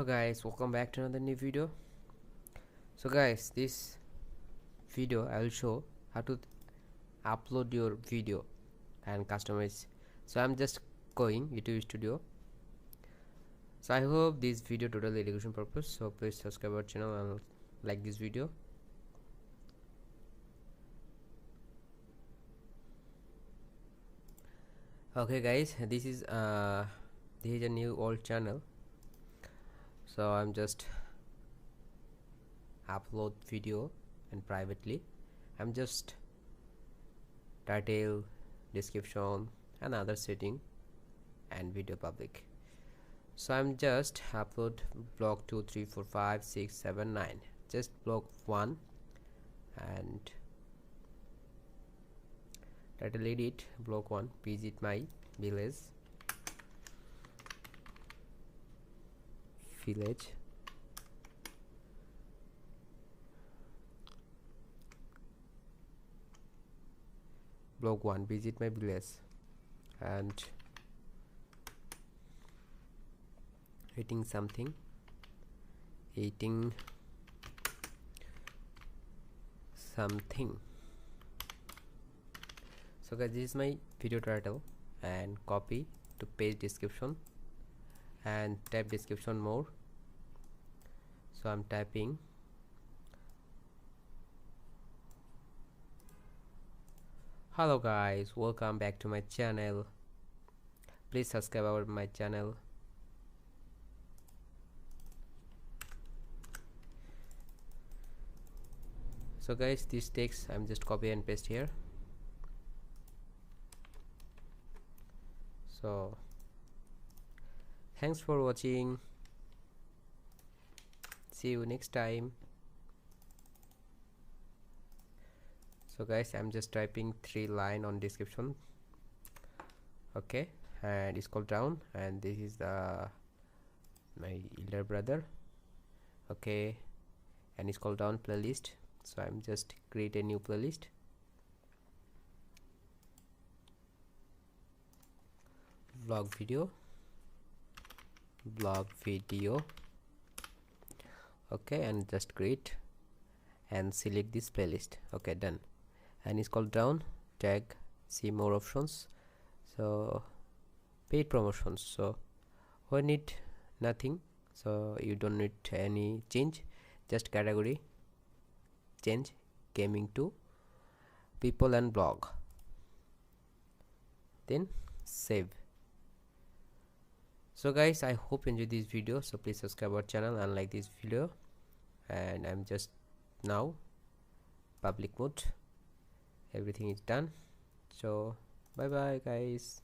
guys, welcome back to another new video. So guys, this video I will show how to upload your video and customize. So I'm just going YouTube Studio. So I hope this video totally education purpose, so please subscribe our channel and like this video. Okay guys, this is a new old channel, so I'm just upload video and privately. I'm just title, description and other setting and video public. So I'm just upload block 2 3 4 5 6 7 9, just block 1 and title edit block 1, visit my village. Block 1, visit my village, and eating something, so guys, this is my video title, and copy to paste description and type description more. So I'm typing hello guys, welcome back to my channel, please subscribe our my channel. So guys, this text I'm just copy and paste here. So thanks for watching, see you next time. So guys, I'm just typing 3 line on description, okay, and scroll down, and this is the my elder brother, okay, and scroll down playlist. So I'm just create a new playlist, vlog video, okay, and just create and select this playlist, okay, done. And scroll down, tag, see more options. So paid promotions, so we need nothing, so you don't need any change, just category change gaming to people and blog, then save. So guys, I hope you enjoyed this video, so please subscribe our channel and like this video. And I'm just now public mode, everything is done. So bye bye guys.